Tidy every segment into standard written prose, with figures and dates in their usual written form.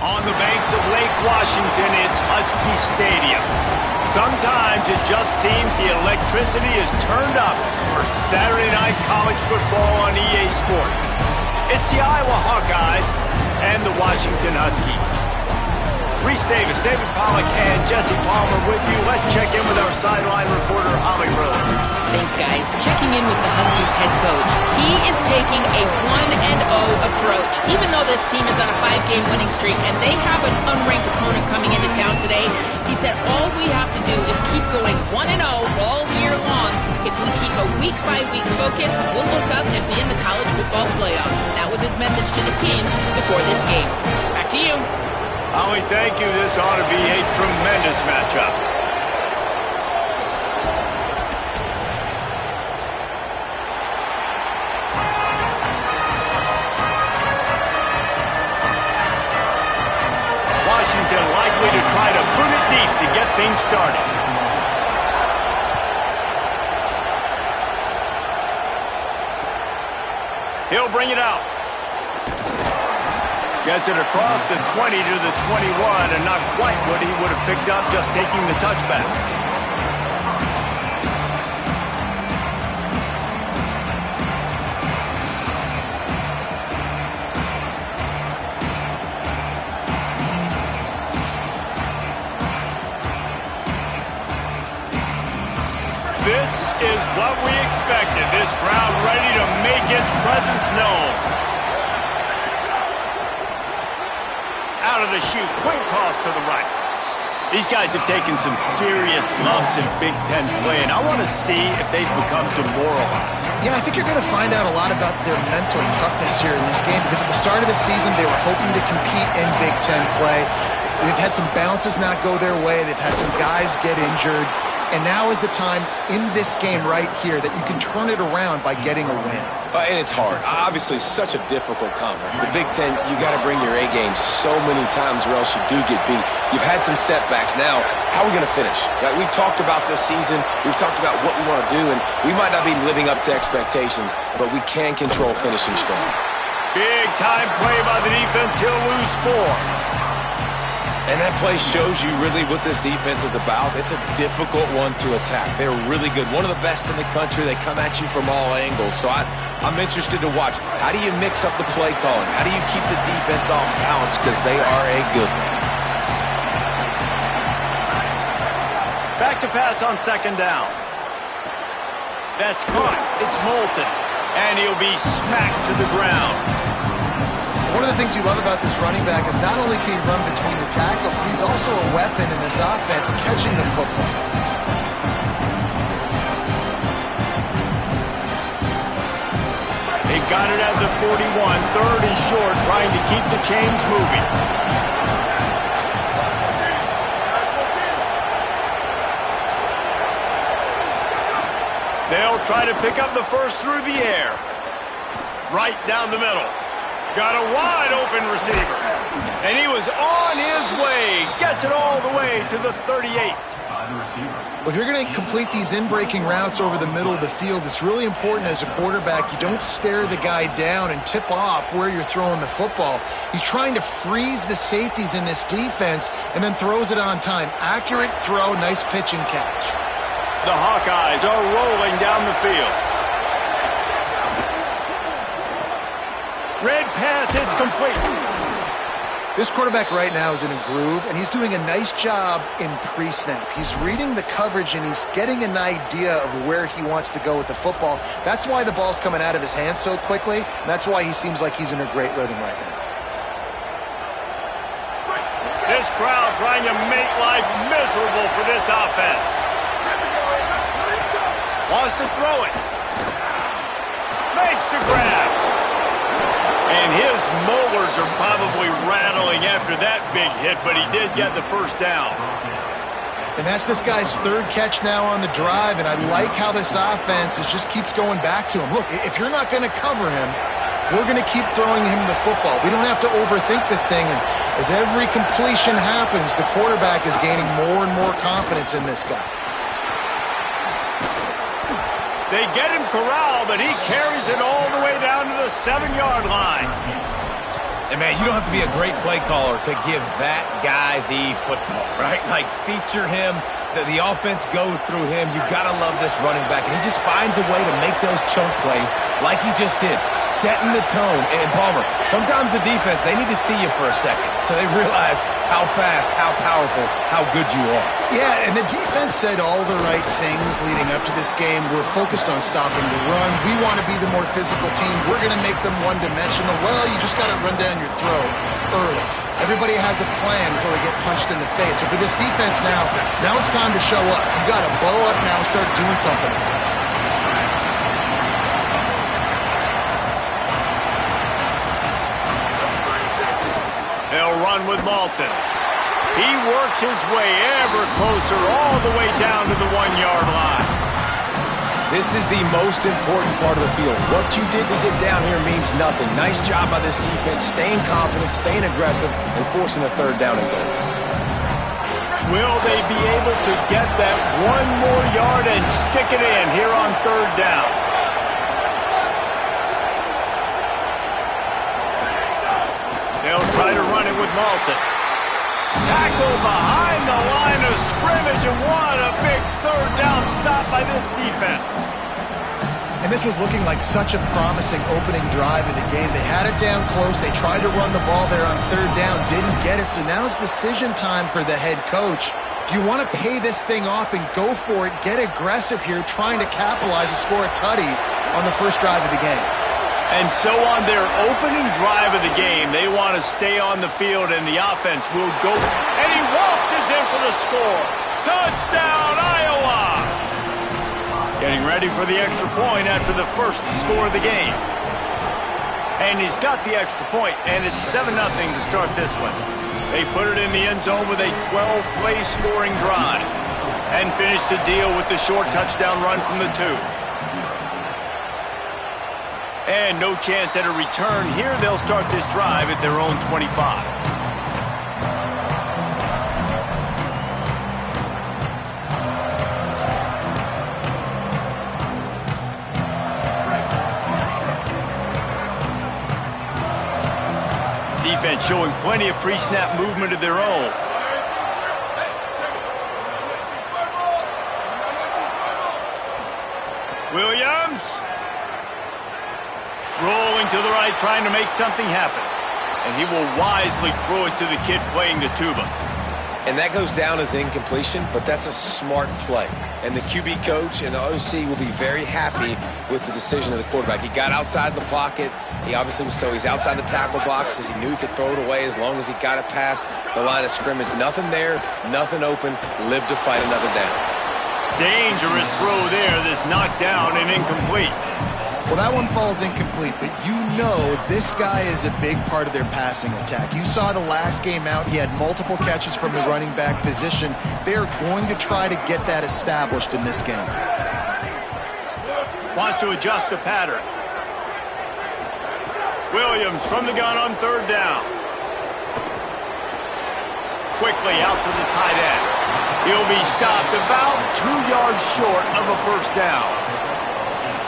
On the banks of Lake Washington, it's Husky Stadium. Sometimes it just seems the electricity is turned up for Saturday night college football on EA Sports. It's the Iowa Hawkeyes and the Washington Huskies. Reese Davis, David Pollack, and Jesse Palmer with you. Let's check in with our sideline reporter, Holly Rowe. Thanks, guys. Checking in with the Huskies head coach. He is taking a 1-0 approach. Even though this team is on a 5-game winning streak and they have an unranked opponent coming into town today, he said all we have to do is keep going 1-0 all year long. If we keep a week-by-week focus, we'll look up and be in the college football playoff. That was his message to the team before this game. Back to you. Holly, thank you. This ought to be a tremendous matchup. Washington likely to try to boot it deep to get things started. He'll bring it out. Gets it across the 20 to the 21, and not quite what he would have picked up just taking the touchback. This is what we expected. This crowd ready to make its presence known. Out of the chute, quick toss to the right. These guys have taken some serious lumps in Big Ten play, and I want to see if they've become demoralized. Yeah, I think you're going to find out a lot about their mental toughness here in this game, because at the start of the season, they were hoping to compete in Big Ten play. They've had some bounces not go their way. They've had some guys get injured. And now is the time in this game right here that you can turn it around by getting a win. And it's hard. Obviously, such a difficult conference. The Big Ten, you got to bring your A game so many times or else you do get beat. You've had some setbacks. Now, how are we going to finish? Right? We've talked about this season. We've talked about what we want to do, and we might not be living up to expectations, but we can control finishing strong. Big time play by the defense. He'll lose 4. And that play shows you really what this defense is about. It's a difficult one to attack. They're really good. One of the best in the country. They come at you from all angles. So I'm interested to watch. How do you mix up the play calling? How do you keep the defense off balance? Because they are a good one. Back to pass on second down. That's caught. It's Moulton. And he'll be smacked to the ground. One of the things you love about this running back is not only can he run between the tackles, but he's also a weapon in this offense catching the football. They've got it at the 41, 3rd and short, trying to keep the chains moving. They'll try to pick up the first through the air. Right down the middle. Got a wide open receiver. And he was on his way. Gets it all the way to the 38. Well, if you're going to complete these in-breaking routes over the middle of the field, it's really important as a quarterback you don't stare the guy down and tip off where you're throwing the football. He's trying to freeze the safeties in this defense and then throws it on time. Accurate throw, nice pitch and catch. The Hawkeyes are rolling down the field. Red pass, it's complete. This quarterback right now is in a groove, and he's doing a nice job in pre-snap. He's reading the coverage, and he's getting an idea of where he wants to go with the football. That's why the ball's coming out of his hands so quickly, and that's why he seems like he's in a great rhythm right now. This crowd trying to make life miserable for this offense. Wants to throw it. Makes the grab. And his molars are probably rattling after that big hit, but he did get the first down. And that's this guy's 3rd catch now on the drive, and I like how this offense just keeps going back to him. Look, if you're not going to cover him, we're going to keep throwing him the football. We don't have to overthink this thing. And as every completion happens, the quarterback is gaining more and more confidence in this guy. They get him corralled, but he carries it all the way down to the 7-yard line. And, man, you don't have to be a great play caller to give that guy the football, right? Like, feature him. The offense goes through him. You've got to love this running back. And he just finds a way to make those chunk plays like he just did, setting the tone. And, Palmer, sometimes the defense, they need to see you for a second so they realize how fast, how powerful, how good you are. Yeah, and the defense said all the right things leading up to this game. We're focused on stopping the run. We want to be the more physical team. We're going to make them one-dimensional. Well, you just got to run down your throat early. Everybody has a plan until they get punched in the face. So for this defense now it's time to show up. You got to bow up now and start doing something. They'll run with Malton. He works his way ever closer all the way down to the 1-yard line. This is the most important part of the field. What you did to get down here means nothing. Nice job by this defense, staying confident, staying aggressive, and forcing a third down and goal. Will they be able to get that one more yard and stick it in here on third down? They'll try to run it with Malton. Tackle behind the line of scrimmage, and what a big third down stop by this defense. And this was looking like such a promising opening drive of the game. They had it down close. They tried to run the ball there on third down, didn't get it. So now it's decision time for the head coach. Do you want to pay this thing off and go for it, get aggressive here, trying to capitalize and score a tutty on the first drive of the game? And so on their opening drive of the game, they want to stay on the field, and the offense will go. And he waltzes in for the score. Touchdown, Iowa! Getting ready for the extra point after the first score of the game. And he's got the extra point, and it's 7-0 to start this one. They put it in the end zone with a 12-play scoring drive and finish the deal with the short touchdown run from the 2. And no chance at a return here. They'll start this drive at their own 25. Defense showing plenty of pre-snap movement of their own. Williams. Rolling to the right, trying to make something happen. And he will wisely throw it to the kid playing the tuba. And that goes down as incompletion, but that's a smart play. And the QB coach and the OC will be very happy with the decision of the quarterback. He got outside the pocket. He obviously was he's outside the tackle boxes. He knew he could throw it away as long as he got it past the line of scrimmage. Nothing there, nothing open. Live to fight another down. Dangerous throw there. This knocked down and incomplete. Well, that one falls incomplete, but you know this guy is a big part of their passing attack. You saw the last game out. He had multiple catches from the running back position. They're going to try to get that established in this game. Wants to adjust the pattern. Williams from the gun on third down. Quickly out to the tight end. He'll be stopped about 2 yards short of a first down.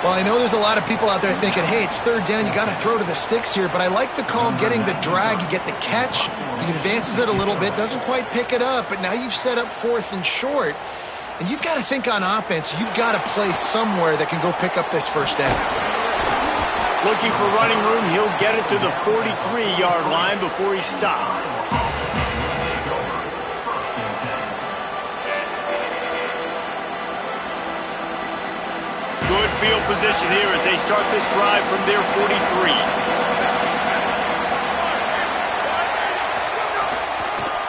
Well, I know there's a lot of people out there thinking, hey, it's third down, you got to throw to the sticks here, but I like the call getting the drag. You get the catch, he advances it a little bit, doesn't quite pick it up, but now you've set up fourth and short, and you've got to think on offense, you've got to play somewhere that can go pick up this first down. Looking for running room, he'll get it to the 43-yard line before he stopped. Good field position here as they start this drive from their 43.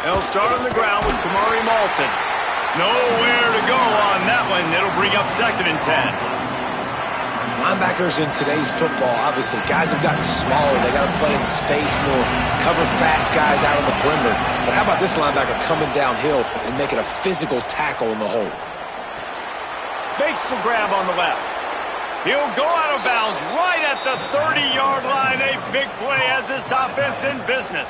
They'll start on the ground with Kamari Malton. Nowhere to go on that one. It'll bring up 2nd and 10. Linebackers in today's football, obviously, guys have gotten smaller. They got to play in space more, cover fast guys out on the perimeter. But how about this linebacker coming downhill and making a physical tackle in the hole? Makes the grab on the left. He'll go out of bounds right at the 30-yard line. A big play has this offense in business.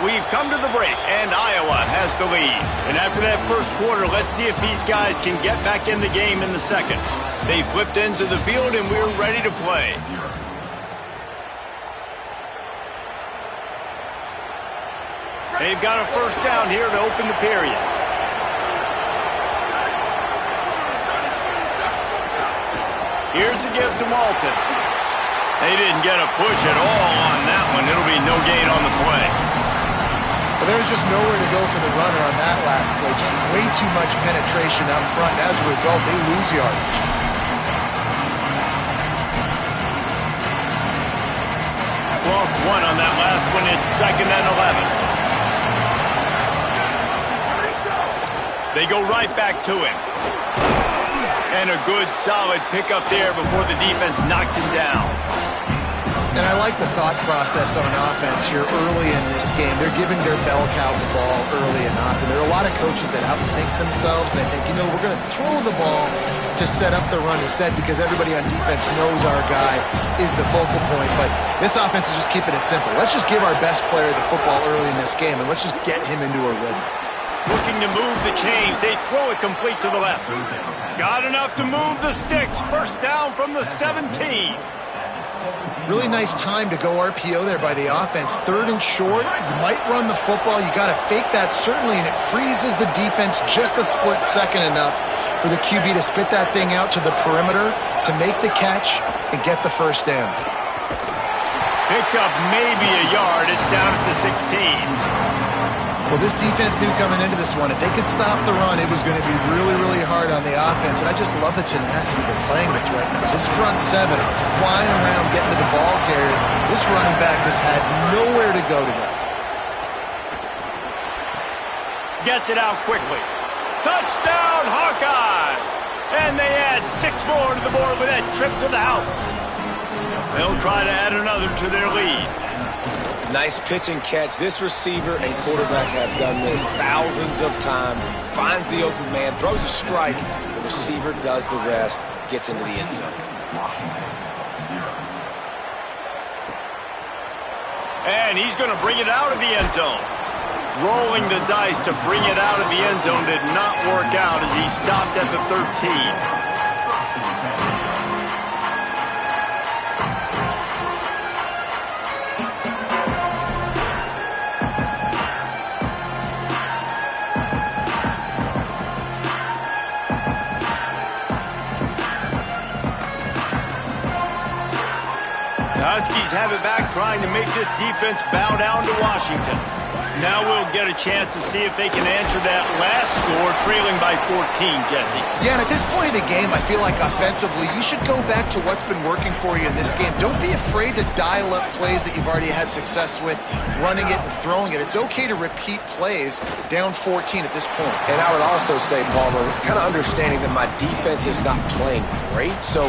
We've come to the break, and Iowa has the lead. And after that first quarter, let's see if these guys can get back in the game in the second. They flipped into the field, and we're ready to play. They've got a first down here to open the period. Here's the give to Malton. They didn't get a push at all on that one. It'll be no gain on the play. Well, there's just nowhere to go for the runner on that last play. Just way too much penetration up front. And as a result, they lose yardage. Lost one on that last one. It's 2nd and 11. They go right back to him. And a good, solid pickup there before the defense knocks him down. And I like the thought process on offense here early in this game. They're giving their bell cow the ball early and often. There are a lot of coaches that outthink themselves. They think, you know, we're going to throw the ball to set up the run instead because everybody on defense knows our guy is the focal point. But this offense is just keeping it simple. Let's just give our best player the football early in this game, and let's just get him into a rhythm. Looking to move the chains. They throw it complete to the left. Got enough to move the sticks. First down from the 17. Really nice time to go RPO there by the offense. 3rd and short. You might run the football. You got to fake that, certainly, and it freezes the defense just a split second enough for the QB to spit that thing out to the perimeter to make the catch and get the first down. Picked up maybe a yard. It's down at the 16. Well, this defense knew coming into this one, if they could stop the run, it was going to be really, really hard on the offense. And I just love the tenacity they're playing with right now. This front 7 are flying around, getting to the ball carrier. This running back has had nowhere to go today. Gets it out quickly. Touchdown, Hawkeyes! And they add 6 more to the board with that trip to the house. They'll try to add another to their lead. Nice pitch and catch. This receiver and quarterback have done this thousands of times. Finds the open man, throws a strike. The receiver does the rest, gets into the end zone. And he's going to bring it out of the end zone. Rolling the dice to bring it out of the end zone did not work out as he stopped at the 13. The Huskies have it back, trying to make this defense bow down to Washington. Now we'll get a chance to see if they can answer that last score, trailing by 14, Jesse. Yeah, and at this point in the game, I feel like offensively, you should go back to what's been working for you in this game. Don't be afraid to dial up plays that you've already had success with, running it and throwing it. It's okay to repeat plays down 14 at this point. And I would also say, Palmer, kind of understanding that my defense is not playing great, so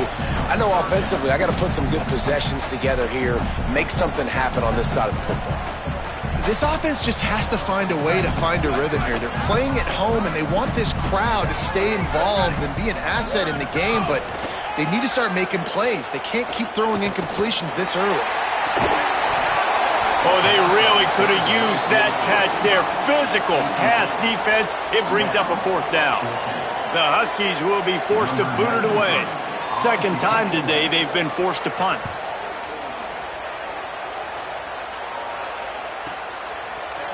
I know offensively I got to put some good possessions together here, make something happen on this side of the football. This offense just has to find a way to find a rhythm here. They're playing at home, and they want this crowd to stay involved and be an asset in the game, but they need to start making plays. They can't keep throwing incompletions this early. Oh, they really could have used that catch there. Physical pass defense. It brings up a 4th down. The Huskies will be forced to boot it away. 2nd time today they've been forced to punt.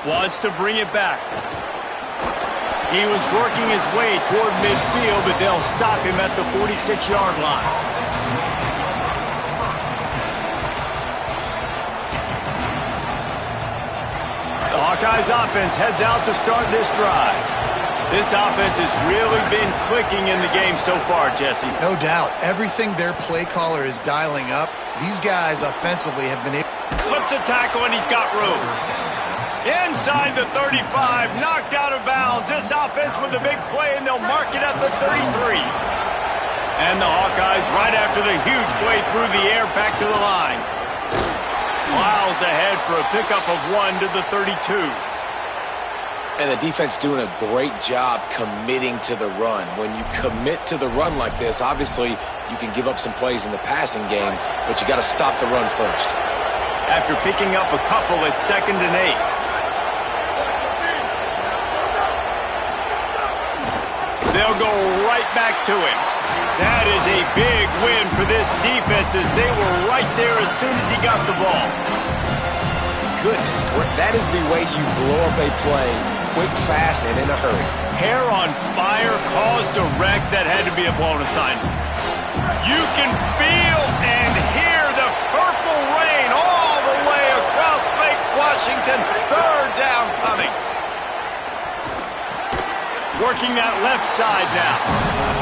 Wants to bring it back. He was working his way toward midfield, but they'll stop him at the 46-yard line. The Hawkeyes offense heads out to start this drive. This offense has really been clicking in the game so far, Jesse. No doubt. Everything their play caller is dialing up, these guys offensively have been able... Slips a tackle, and he's got room. Inside the 35, knocked out of bounds. This offense with a big play, and they'll mark it at the 33. And the Hawkeyes, right after the huge play through the air, back to the line. Plows ahead for a pickup of 1 to the 32. And the defense doing a great job committing to the run. When you commit to the run like this, obviously you can give up some plays in the passing game, but you got to stop the run first. After picking up a couple, it's 2nd and 8. They'll go right back to him. That is a big win for this defense as they were right there as soon as he got the ball. Goodness, that is the way you blow up a play, quick, fast, and in a hurry. Hair on fire, cause direct, that had to be a blown assignment. You can feel and hear the purple rain all the way across Lake Washington. Third down coming. Working that left side now.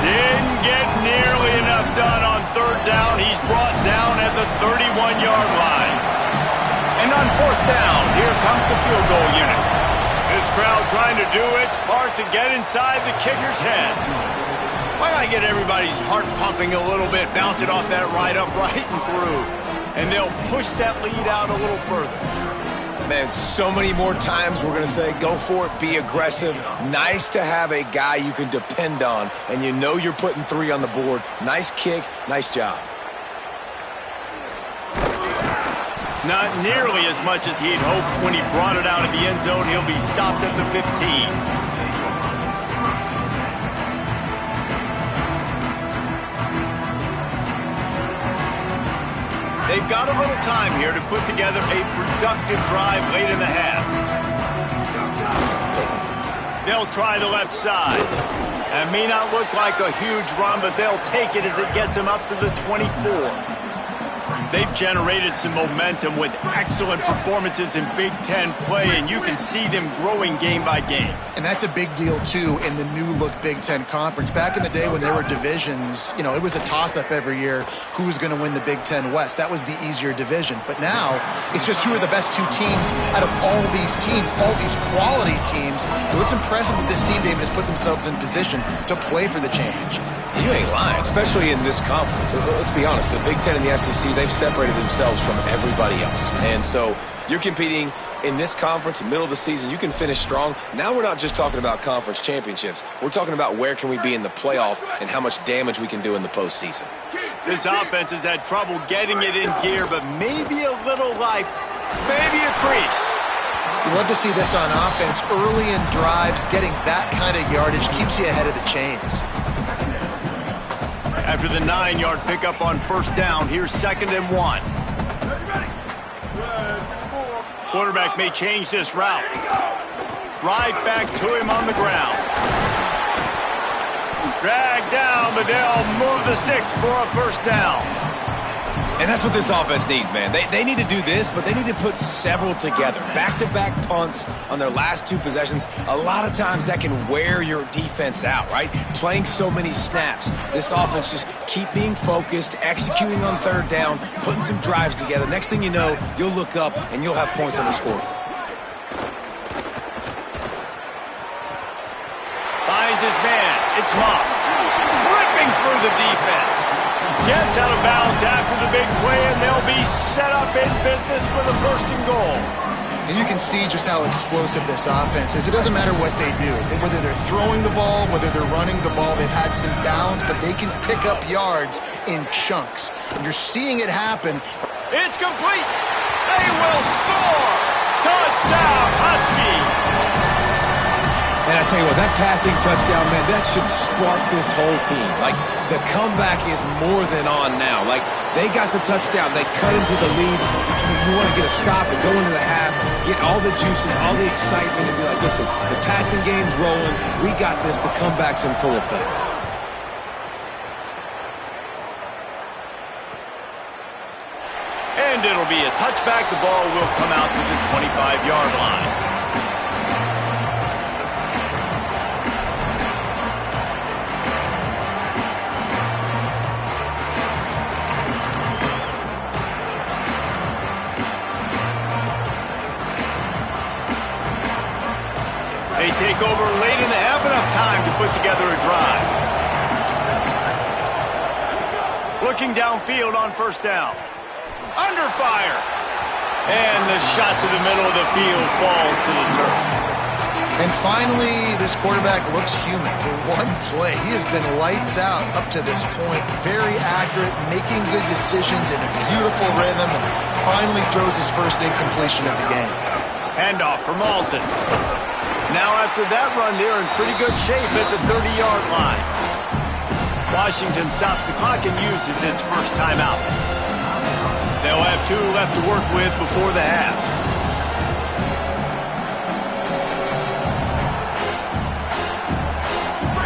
Didn't get nearly enough done on third down. He's brought down at the 31-yard line. And on fourth down, here comes the field goal unit. This crowd trying to do its part to get inside the kicker's head. Why not get everybody's heart pumping a little bit, bouncing off that right upright and through. And they'll push that lead out a little further. Man, so many more times we're going to say, go for it, be aggressive. Nice to have a guy you can depend on, and you know you're putting 3 on the board. Nice kick, nice job. Not nearly as much as he'd hoped when he brought it out of the end zone. He'll be stopped at the 15. They've got a little time here to put together a productive drive late in the half. They'll try the left side. It may not look like a huge run, but they'll take it as it gets them up to the 24. They've generated some momentum with excellent performances in Big Ten play, and you can see them growing game by game. And that's a big deal, too, in the new-look Big Ten Conference. Back in the day when there were divisions, you know, it was a toss-up every year who was going to win the Big Ten West. That was the easier division. But now, it's just who are the best 2 teams out of all these teams, all these quality teams. So it's impressive that this team, David, has put themselves in position to play for the championship. You ain't lying, especially in this conference. Let's be honest, the Big Ten and the SEC, they've separated themselves from everybody else. And so you're competing in this conference, middle of the season. You can finish strong. Now we're not just talking about conference championships. We're talking about where can we be in the playoff and how much damage we can do in the postseason. This offense has had trouble getting it in gear, but maybe a little life, maybe a crease. You love to see this on offense. Early in drives, getting that kind of yardage keeps you ahead of the chains. After the 9-yard pickup on first down, here's 2nd and 1. Quarterback may change this route. Right back to him on the ground. Drag down, but they'll move the sticks for a first down. And that's what this offense needs, man. They need to do this, but they need to put several together. Back-to-back punts on their last 2 possessions. A lot of times that can wear your defense out, right? Playing so many snaps. This offense just keep being focused, executing on third down, putting some drives together. Next thing you know, you'll look up and you'll have points on the score. Finds his man. It's Moss. Ripping through the defense. Gets out of bounds after the big play, and they'll be set up in business for the 1st and goal. And you can see just how explosive this offense is. It doesn't matter what they do. Whether they're throwing the ball, whether they're running the ball, they've had some bounds, but they can pick up yards in chunks. And you're seeing it happen. It's complete. They will score. Touchdown, Huskies. And I tell you what, that passing touchdown, man, that should spark this whole team. Like, the comeback is more than on now. Like, they got the touchdown. They cut into the lead. You want to get a stop and go into the half, get all the juices, all the excitement, and be like, listen, the passing game's rolling. We got this. The comeback's in full effect. And it'll be a touchback. The ball will come out to the 25-yard line. They take over late in the half, enough time to put together a drive. Looking downfield on first down. Under fire. And the shot to the middle of the field falls to the turf. And finally, this quarterback looks human for one play. He has been lights out up to this point. Very accurate, making good decisions in a beautiful rhythm, and finally throws his first incompletion of the game. Handoff for Malton. Now after that run, they're in pretty good shape at the 30-yard line. Washington stops the clock and uses its first timeout. They'll have 2 left to work with before the half.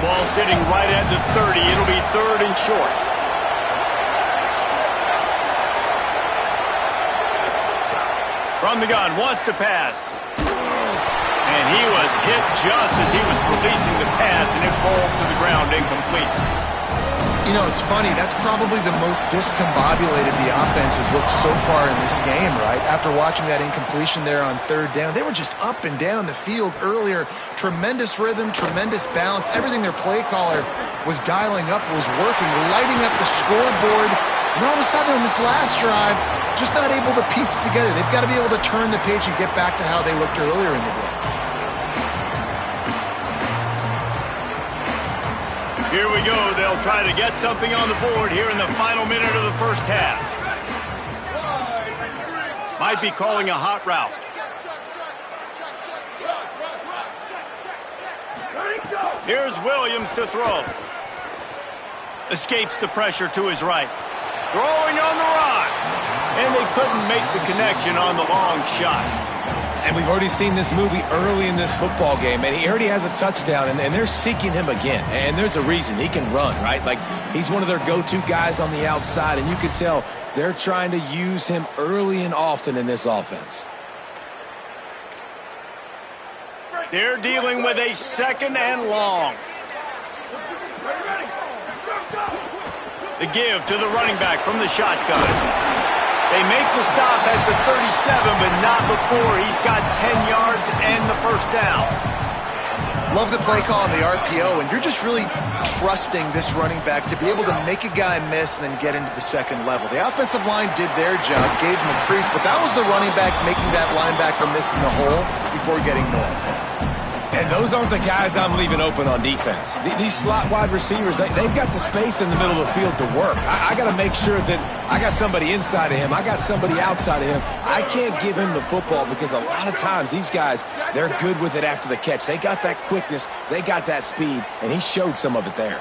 Ball sitting right at the 30. It'll be 3rd and short. From the gun, wants to pass. And he was hit just as he was releasing the pass, and it falls to the ground incomplete. You know, it's funny. That's probably the most discombobulated the offense has looked so far in this game, right? After watching that incompletion there on 3rd down, they were just up and down the field earlier. Tremendous rhythm, tremendous balance. Everything their play caller was dialing up was working, lighting up the scoreboard. And all of a sudden on this last drive, just not able to piece it together. They've got to be able to turn the page and get back to how they looked earlier in the game. Here we go. They'll try to get something on the board here in the final minute of the first half. Might be calling a hot route. Here's Williams to throw. Escapes the pressure to his right. Throwing on the run. And they couldn't make the connection on the long shot. And we've already seen this movie early in this football game, and he already has a touchdown, and they're seeking him again. And there's a reason. He can run, right? Like, he's one of their go-to guys on the outside, and you can tell they're trying to use him early and often in this offense. They're dealing with a 2nd and long. The give to the running back from the shotgun. They make the stop at the 37, but not before he's got 10 yards and the first down. Love the play call on the RPO, and you're just really trusting this running back to be able to make a guy miss and then get into the second level. The offensive line did their job, gave him a crease, but that was the running back making that linebacker miss in the hole before getting north. And those aren't the guys I'm leaving open on defense. These slot wide receivers, they've got the space in the middle of the field to work. I got to make sure that I got somebody inside of him. I got somebody outside of him. I can't give him the football because a lot of times these guys, they're good with it after the catch. They got that quickness. They got that speed, and he showed some of it there.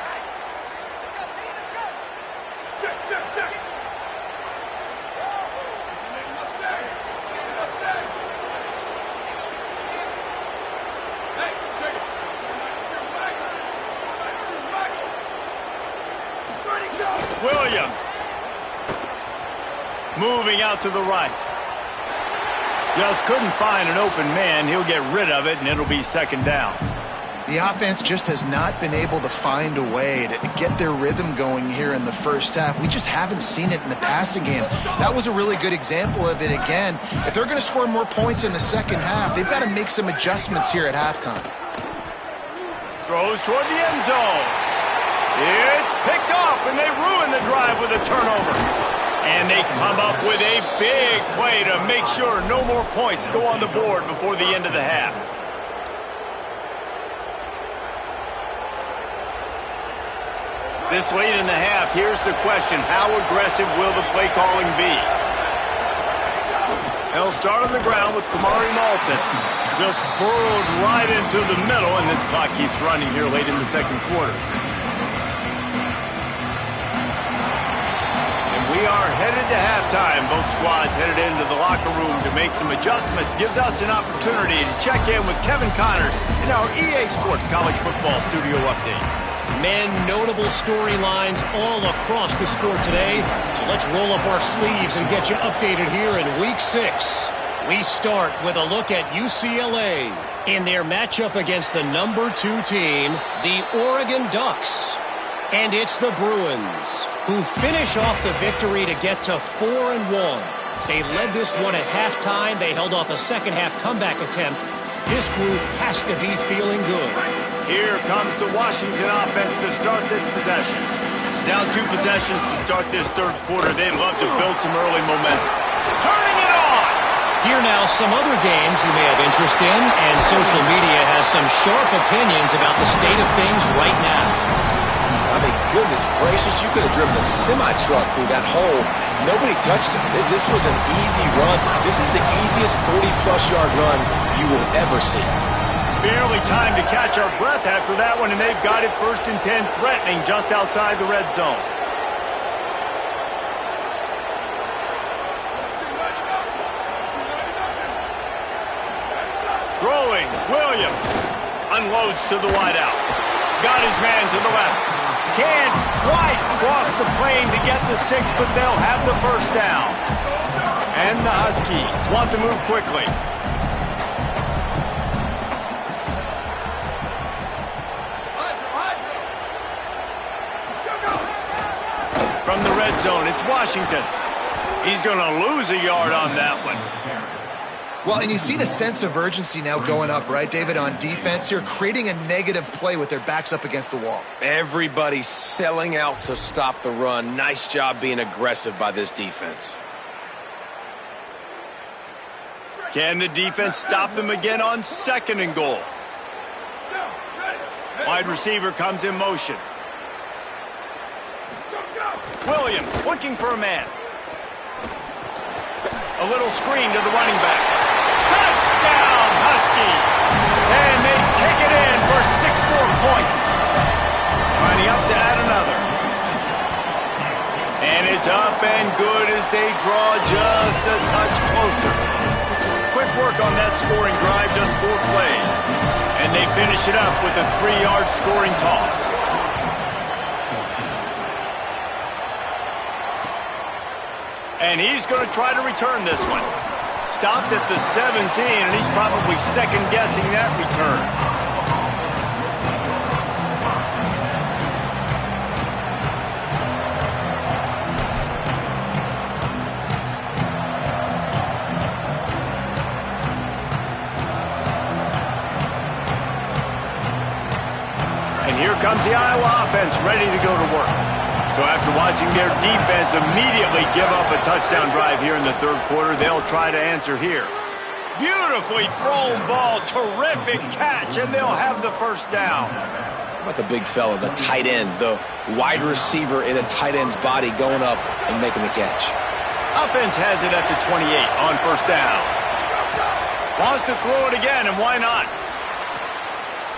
Williams. Moving out to the right. Just couldn't find an open man. He'll get rid of it, and it'll be 2nd down. The offense just has not been able to find a way to get their rhythm going here in the first half. We just haven't seen it in the passing game. That was a really good example of it again. If they're going to score more points in the second half, they've got to make some adjustments here at halftime. Throws toward the end zone. It's picked off, and they ruin the drive with a turnover. And they come up with a big play to make sure no more points go on the board before the end of the half. This late in the half, here's the question. How aggressive will the play calling be? They'll start on the ground with Kamari Malton. Just burrowed right into the middle, and this clock keeps running here late in the second quarter. We are headed to halftime. Both squads headed into the locker room to make some adjustments. Gives us an opportunity to check in with Kevin Connors in our EA Sports College Football Studio Update. Men, notable storylines all across the sport today. So let's roll up our sleeves and get you updated here in Week 6. We start with a look at UCLA in their matchup against the number 2 team, the Oregon Ducks. And it's the Bruins, who finish off the victory to get to 4-1. They led this one at halftime. They held off a second-half comeback attempt. This group has to be feeling good. Here comes the Washington offense to start this possession. Down 2 possessions to start this third quarter. They'd love to build some early momentum. Turning it on! Here now, some other games you may have interest in, and social media has some sharp opinions about the state of things right now. I mean, goodness gracious, you could have driven a semi-truck through that hole. Nobody touched him. This was an easy run. This is the easiest 40-plus yard run you will ever see. Barely time to catch our breath after that one, and they've got it 1st and 10, threatening just outside the red zone. Throwing, Williams. Unloads to the wideout. Got his man to the left. Can't quite cross the plane to get the 6, but they'll have the first down. And the Huskies want to move quickly. From the red zone, it's Washington. He's going to lose a yard on that one. Well, and you see the sense of urgency now going up, right, David, on defense here, creating a negative play with their backs up against the wall. Everybody's selling out to stop the run. Nice job being aggressive by this defense. Can the defense stop them again on 2nd and goal? Wide receiver comes in motion. Williams looking for a man. A little screen to the running back. Touchdown, Huskies! And they take it in for 6 more points. Lining up to add another. And it's up and good as they draw just a touch closer. Quick work on that scoring drive, just 4 plays. And they finish it up with a 3-yard scoring toss. And he's going to try to return this one. Stopped at the 17, and he's probably second-guessing that return. And here comes the Iowa offense ready to go to work. So after watching their defense immediately give up a touchdown drive here in the 3rd quarter, they'll try to answer here. Beautifully thrown ball, terrific catch, and they'll have the first down. How about the big fella, the tight end, the wide receiver in a tight end's body going up and making the catch. Offense has it at the 28 on 1st down. Wants to throw it again, and why not?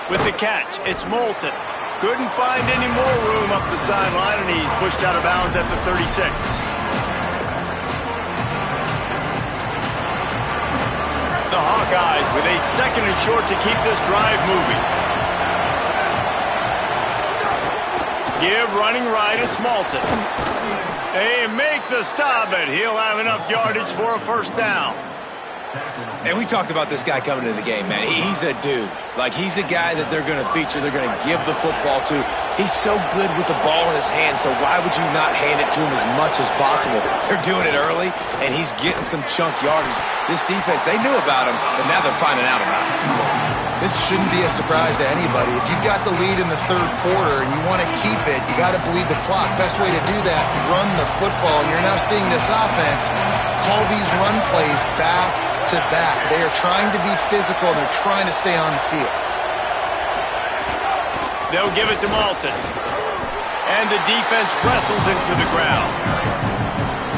With the catch, it's Moulton. Couldn't find any more room up the sideline, and he's pushed out of bounds at the 36. The Hawkeyes with a 2nd and short to keep this drive moving. Give running right, it's Moulton. They make the stop, and he'll have enough yardage for a 1st down. And we talked about this guy coming into the game, man. He's a dude. Like, he's a guy that they're going to feature, they're going to give the football to. He's so good with the ball in his hand, so why would you not hand it to him as much as possible? They're doing it early, and he's getting some chunk yardage. This defense, they knew about him, but now they're finding out about him. This shouldn't be a surprise to anybody. If you've got the lead in the 3rd quarter and you want to keep it, you got to bleed the clock. Best way to do that, run the football. And you're now seeing this offense call these run plays back to back. They are trying to be physical. They're trying to stay on the field. They'll give it to Moulton. And the defense wrestles him to the ground.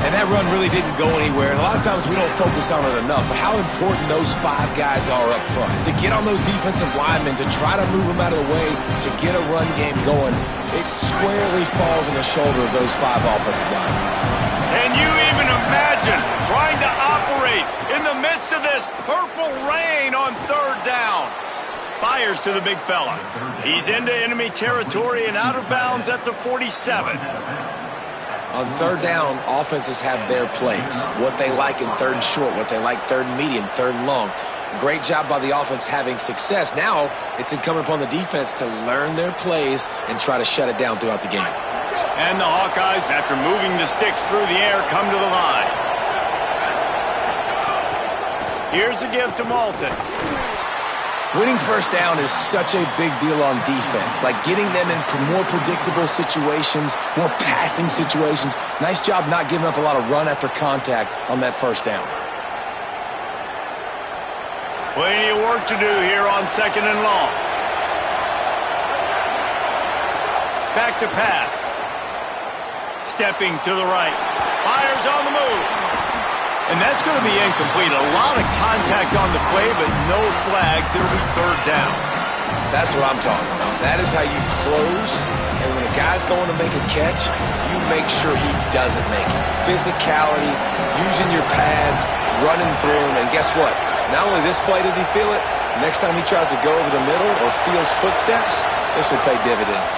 And that run really didn't go anywhere. And a lot of times we don't focus on it enough. But how important those 5 guys are up front. To get on those defensive linemen, to try to move them out of the way, to get a run game going, it squarely falls on the shoulder of those 5 offensive linemen. Can you even imagine trying to operate in the midst of this purple rain on 3rd down? Fires to the big fella. He's into enemy territory and out of bounds at the 47. On 3rd down, offenses have their plays. What they like in 3rd and short, what they like 3rd and medium, 3rd and long. Great job by the offense having success. Now it's incumbent upon the defense to learn their plays and try to shut it down throughout the game. And the Hawkeyes, after moving the sticks through the air, come to the line. Here's a give to Moulton. Winning 1st down is such a big deal on defense, like getting them in more predictable situations, more passing situations. Nice job not giving up a lot of run after contact on that 1st down. Plenty of work to do here on 2nd and long. Back to pass. Stepping to the right. Fires on the move. And And that's going to be incomplete. A lot of contact on the play, but no flags. It'll be third down. That's what I'm talking about. That is how you close. And when a guy's going to make a catch, you make sure he doesn't make it. Physicality, using your pads, running through him. And guess what? Not only this play does he feel it, next time he tries to go over the middle or feels footsteps, this will pay dividends.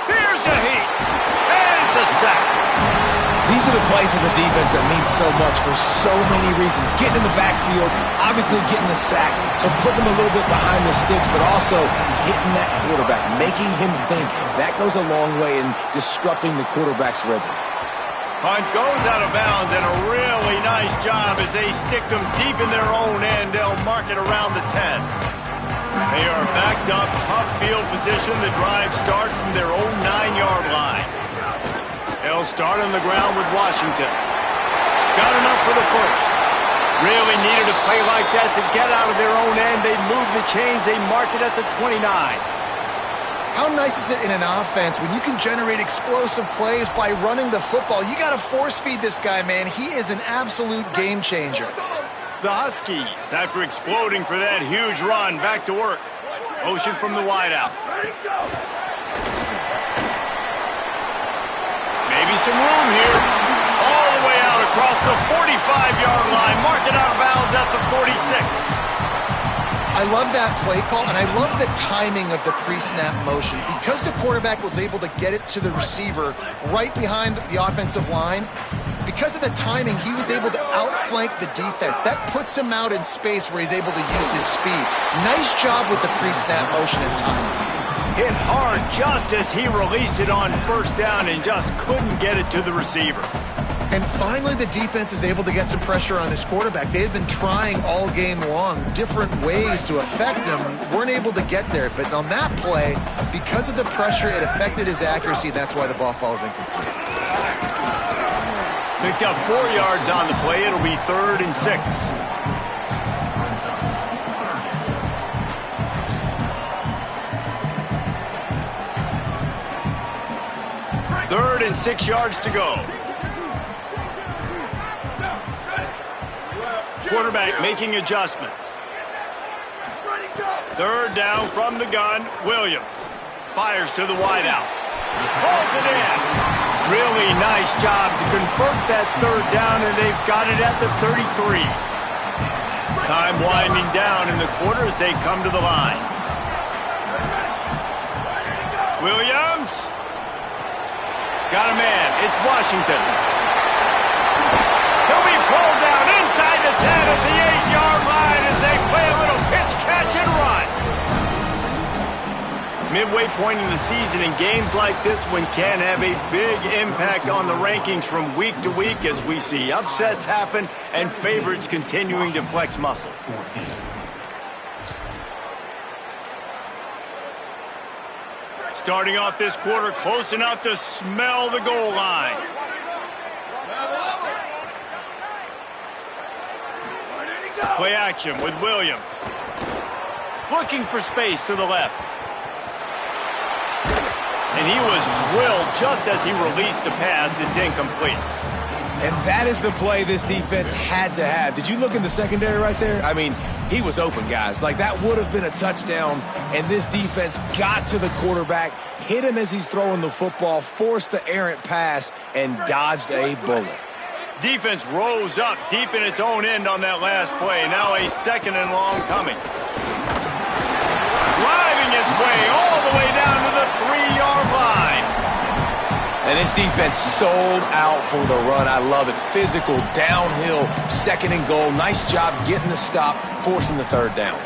Here's a heat. And it's a sack. These are the plays as a defense that mean so much for so many reasons. Getting in the backfield, obviously getting the sack, so putting him a little bit behind the sticks, but also hitting that quarterback, making him think. That goes a long way in disrupting the quarterback's rhythm. Punt goes out of bounds, and a really nice job as they stick them deep in their own end. They'll mark it around the 10. They are backed up, tough field position. The drive starts from their own 9-yard line. They'll start on the ground with Washington. Got enough for the first. Really needed a play like that to get out of their own end. They move the chains. They mark it at the 29. How nice is it in an offense when you can generate explosive plays by running the football? You got to force feed this guy, man. He is an absolute game changer. The Huskies, after exploding for that huge run, back to work. Motion from the wideout. Maybe some room here. All the way out across the 45-yard line. Mark it out of bounds at the 46. I love that play call, and I love the timing of the pre-snap motion. Because the quarterback was able to get it to the receiver right behind the offensive line, because of the timing, he was able to outflank the defense. That puts him out in space where he's able to use his speed. Nice job with the pre-snap motion and timing. Hit hard just as he released it on first down and just couldn't get it to the receiver. And finally, the defense is able to get some pressure on this quarterback. They had been trying all game long different ways to affect him, weren't able to get there. But on that play, because of the pressure, it affected his accuracy. That's why the ball falls incomplete. Picked up 4 yards on the play. It'll be 3rd and 6. Third and 6 yards to go. Quarterback making adjustments. Third down from the gun. Williams fires to the wideout. Pulls it in. Really nice job to convert that third down, and they've got it at the 33. Time winding down in the quarter as they come to the line. Williams. Got a man. It's Washington. He'll be pulled down inside the 10 at the 8-yard line as they play a little pitch, catch, and run. Midway point in the season, and games like this one can have a big impact on the rankings from week to week as we see upsets happen and favorites continuing to flex muscle. Starting off this quarter close enough to smell the goal line. Play action with Williams. Looking for space to the left. And he was drilled just as he released the pass. It's incomplete. And that is the play this defense had to have. Did you look in the secondary right there? I mean, he was open, guys. Like, that would have been a touchdown, and this defense got to the quarterback, hit him as he's throwing the football, forced the errant pass, and dodged a bullet. Defense rose up deep in its own end on that last play. Now a 2nd and long coming. Driving its way all the way down to the 3-yard line. And this defense sold out for the run. I love it. Physical, downhill, 2nd and goal. Nice job getting the stop, forcing the 3rd down.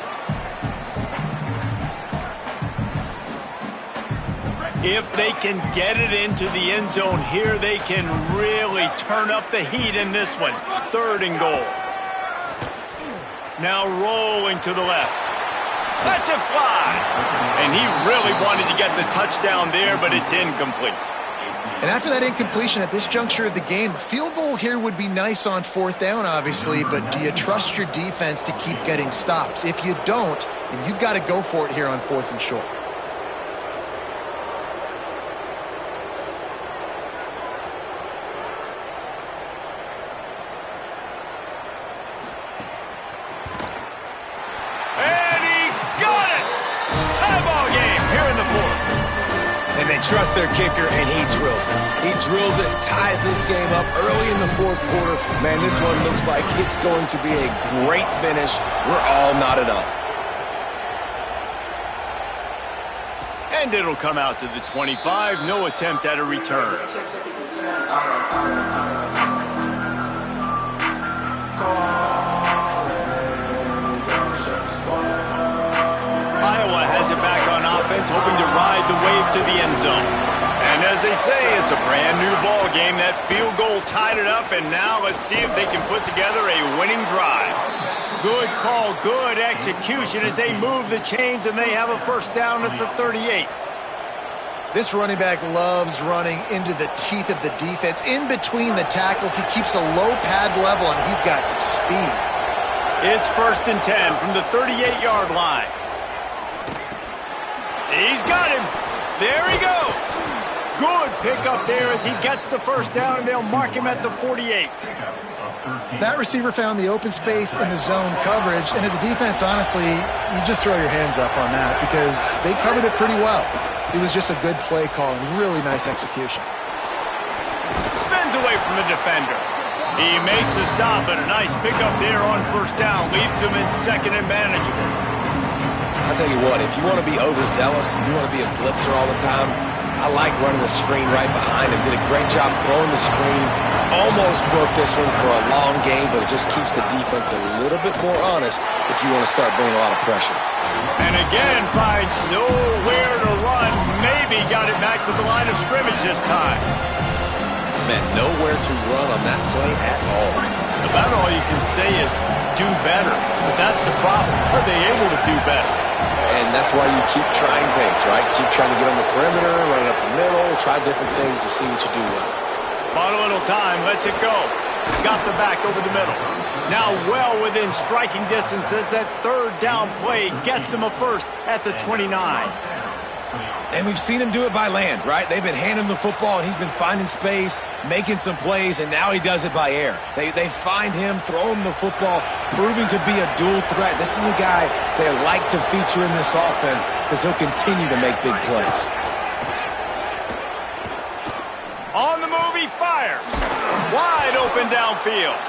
If they can get it into the end zone here, they can really turn up the heat in this one. 3rd and goal. Now rolling to the left. That's a fly. And he really wanted to get the touchdown there, but it's incomplete. And after that incompletion at this juncture of the game, a field goal here would be nice on 4th down, obviously, but do you trust your defense to keep getting stops? If you don't, then you've got to go for it here on 4th and short. trust their kicker, and he drills it. He drills it, ties this game up early in the fourth quarter. Man, this one looks like it's going to be a great finish. We're all knotted up. And it'll come out to the 25. No attempt at a return. Iowa has it back on offense, hoping to ride the wave to the end zone. And as they say, it's a brand new ball game. That field goal tied it up, and now let's see if they can put together a winning drive. Good call, good execution as they move the chains, and they have a first down at the 38. This running back loves running into the teeth of the defense. In between the tackles, he keeps a low pad level, and he's got some speed. It's 1st and 10 from the 38-yard line. He's got him. There he goes. Good pickup there as he gets the first down, and they'll mark him at the 48. That receiver found the open space in the zone coverage, and as a defense, honestly, you just throw your hands up on that because they covered it pretty well. It was just a good play call and really nice execution. Spins away from the defender. He makes the stop, and a nice pickup there on first down. Leaves him in second and manageable. I'll tell you what, if you want to be overzealous and you want to be a blitzer all the time, I like running the screen right behind him. Did a great job throwing the screen. Almost broke this one for a long game, but it just keeps the defense a little bit more honest if you want to start bringing a lot of pressure. And again, finds nowhere to run. Maybe got it back to the line of scrimmage this time. Man, nowhere to run on that play at all. About all you can say is do better. But that's the problem. Are they able to do better? And that's why you keep trying things, right? Keep trying to get on the perimeter, run it up the middle, try different things to see what you do well. Bought a little time, lets it go. Got the back over the middle. Now well within striking distance as that third down play gets him a first at the 29. And we've seen him do it by land, right? They've been handing him the football, and he's been finding space, making some plays, and now he does it by air. They find him, throw him the football, proving to be a dual threat. This is a guy they like to feature in this offense because he'll continue to make big plays. On the move, he fires. Wide open downfield.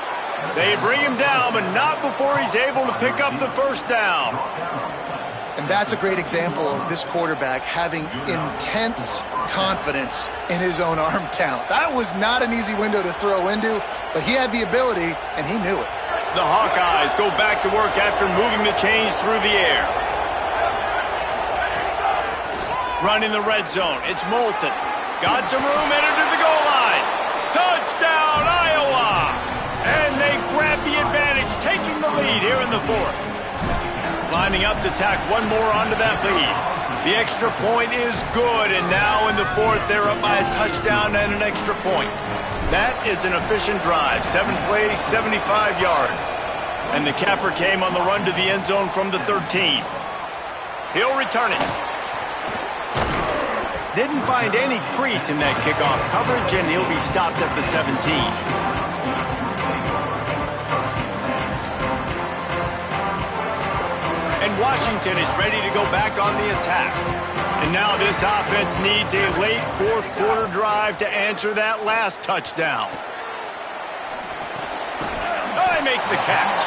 They bring him down, but not before he's able to pick up the first down. And that's a great example of this quarterback having intense confidence in his own arm talent. That was not an easy window to throw into, but he had the ability, and he knew it. The Hawkeyes go back to work after moving the chains through the air. Run in the red zone. It's Moulton. Got some room, headed to the goal line. Touchdown, Iowa! And they grab the advantage, taking the lead here in the fourth. Lining up to tack one more onto that lead. The extra point is good, and now in the fourth, they're up by a touchdown and an extra point. That is an efficient drive. 7 plays, 75 yards. And the capper came on the run to the end zone from the 13. He'll return it. Didn't find any crease in that kickoff coverage, and he'll be stopped at the 17. And Washington is ready to go back on the attack. And now this offense needs a late fourth quarter drive to answer that last touchdown. Oh, he makes the catch.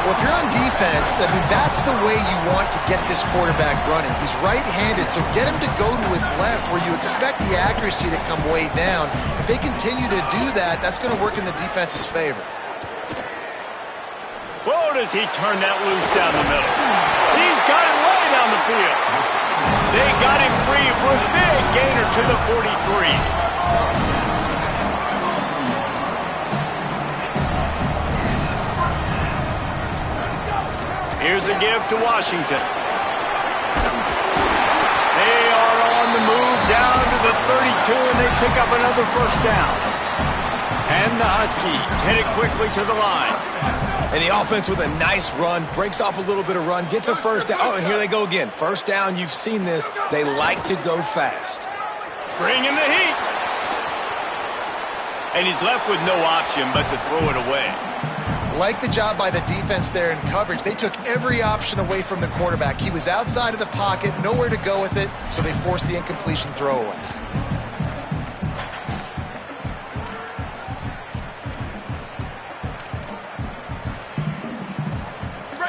Well, if you're on defense, I mean, that's the way you want to get this quarterback running. He's right-handed, so get him to go to his left where you expect the accuracy to come way down. If they continue to do that, that's going to work in the defense's favor. Whoa, does he turn that loose down the middle. He's got it way down the field. They got him free for a big gainer to the 43. Here's a give to Washington. They are on the move down to the 32, and they pick up another first down. And the Huskies headed quickly to the line. And the offense with a nice run, breaks off a little bit of run, gets a first down. Oh, and here they go again. First down, you've seen this. They like to go fast. Bring in the heat. And he's left with no option but to throw it away. Like the job by the defense there in coverage. They took every option away from the quarterback. He was outside of the pocket, nowhere to go with it, so they forced the incompletion throwaway.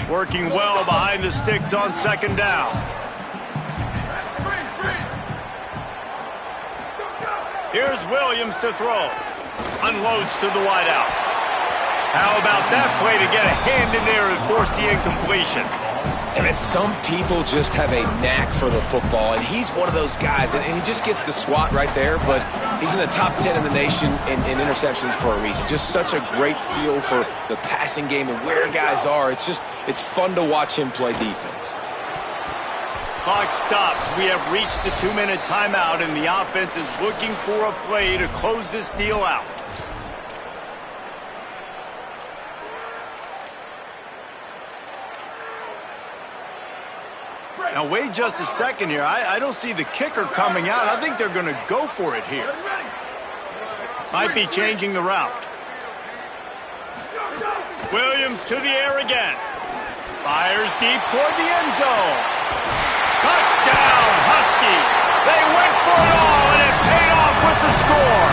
Working well behind the sticks on second down. Here's Williams to throw. Unloads to the wideout. How about that play to get a hand in there and force the incompletion? And some people just have a knack for the football, and he's one of those guys, and he just gets the swat right there, but he's in the top 10 in the nation in interceptions for a reason. Just such a great feel for the passing game and where guys are. It's fun to watch him play defense. Clock stops. We have reached the 2-minute timeout, and the offense is looking for a play to close this deal out. Now, wait just a second here. I don't see the kicker coming out. I think they're going to go for it here. Might be changing the route. Williams to the air again. Fires deep toward the end zone. Touchdown, Husky. They went for it all, and it paid off with the score.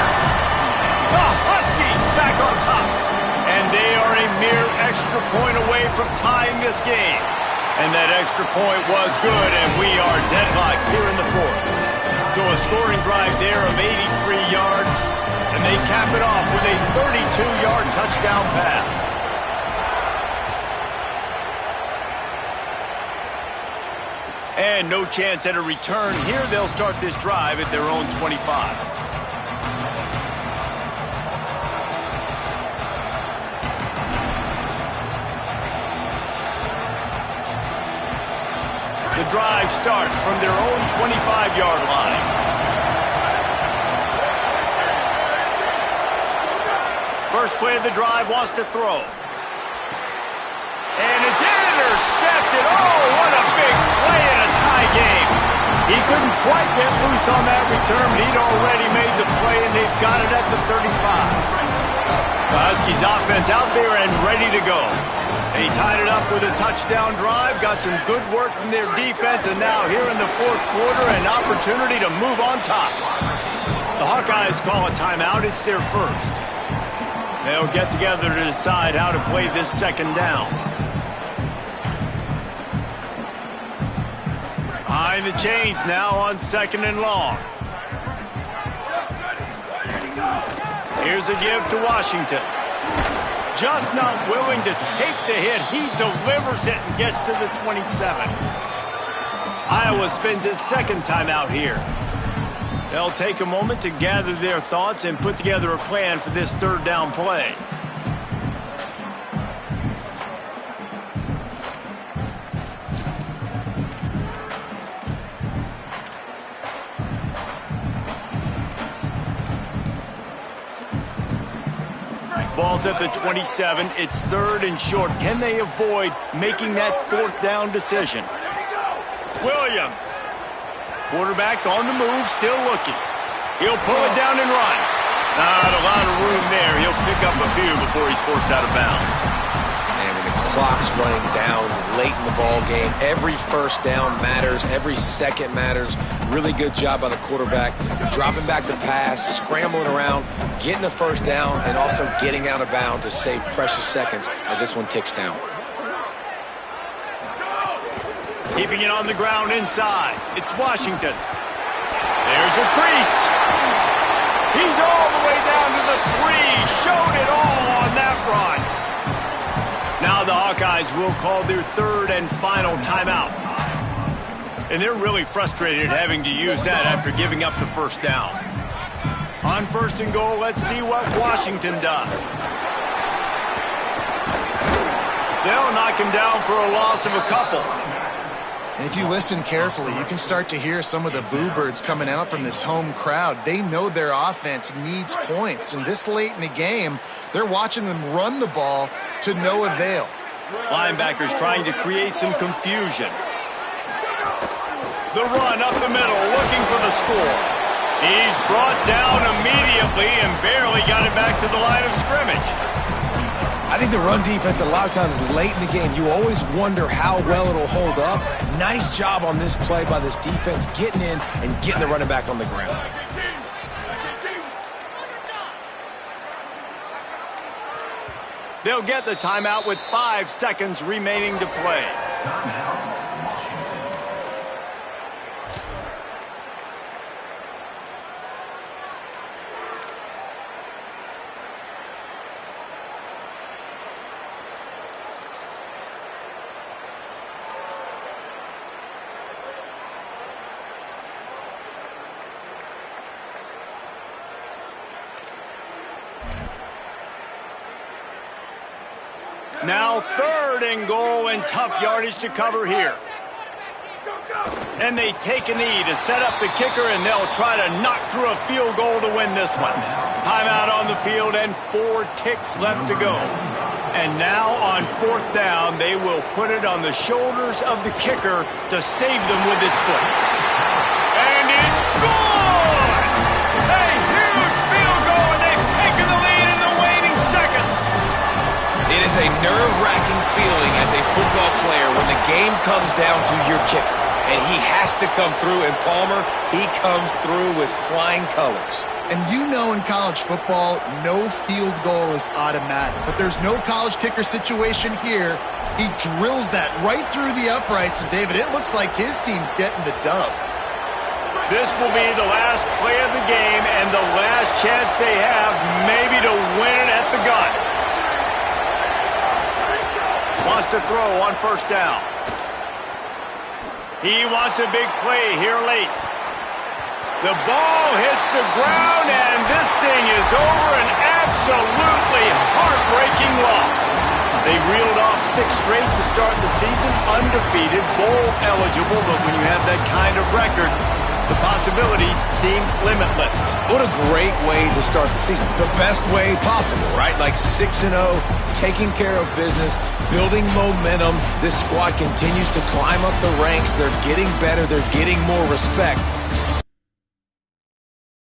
The Huskies back on top. And they are a mere extra point away from tying this game. And that extra point was good, and we are deadlocked here in the fourth. So a scoring drive there of 83 yards, and they cap it off with a 32-yard touchdown pass. And no chance at a return here. They'll start this drive at their own 25. The drive starts from their own 25-yard line. First play of the drive, wants to throw. And it's intercepted. Oh, what a big play in a tie game. He couldn't quite get loose on that return, but he'd already made the play, and they've got it at the 35. The Huskies offense out there and ready to go. They tied it up with a touchdown drive, got some good work from their defense, and now here in the fourth quarter, an opportunity to move on top. The Hawkeyes call a timeout. It's their first. They'll get together to decide how to play this second down. Behind the chains now on second and long. Here's a give to Washington. Just not willing to take the hit. He delivers it and gets to the 27. Iowa spends his second time out here. They'll take a moment to gather their thoughts and put together a plan for this third down play. Ball's at the 27. It's third and short. Can they avoid making that fourth down decision? Williams. Quarterback on the move, still looking. He'll pull it down and run. Not a lot of room there. He'll pick up a few before he's forced out of bounds. And when the clock's running down late in the ball game, every first down matters. Every second matters. Really good job by the quarterback. Dropping back to pass, scrambling around, getting the first down, and also getting out of bounds to save precious seconds as this one ticks down. Keeping it on the ground inside. It's Washington. There's a crease. He's all the way down to the 3. Showed it all on that run. Now the Hawkeyes will call their third and final timeout. And they're really frustrated having to use that after giving up the first down. On first and goal, let's see what Washington does. They'll knock him down for a loss of a couple. And if you listen carefully, you can start to hear some of the boo birds coming out from this home crowd. They know their offense needs points. And this late in the game, they're watching them run the ball to no avail. Linebackers trying to create some confusion. The run up the middle, looking for the score. He's brought down immediately and barely got it back to the line of scrimmage. I think the run defense, a lot of times late in the game, you always wonder how well it'll hold up. Nice job on this play by this defense, getting in and getting the running back on the ground. They'll get the timeout with 5 seconds remaining to play. Now 3rd and goal and tough yardage to cover here. And they take a knee to set up the kicker, and they'll try to knock through a field goal to win this one. Timeout on the field and 4 ticks left to go. And now on 4th down, they will put it on the shoulders of the kicker to save them with his foot. And it's good! A huge field goal, and they've taken the lead in the waning seconds. It is a nerve-wracking feeling as a football player when the game comes down to your kicker. And he has to come through, and Palmer, he comes through with flying colors. And you know in college football, no field goal is automatic. But there's no college kicker situation here. He drills that right through the uprights. And, David, it looks like his team's getting the dub. This will be the last play of the game and the last chance they have maybe to win it at the gun. Wants to throw on 1st down. He wants a big play here late. The ball hits the ground, and this thing is over. An absolutely heartbreaking loss. They reeled off 6 straight to start the season, undefeated, bowl eligible, but when you have that kind of record, the possibilities seem limitless. What a great way to start the season. The best way possible, right? Like 6-0, taking care of business, building momentum. This squad continues to climb up the ranks. They're getting better. They're getting more respect.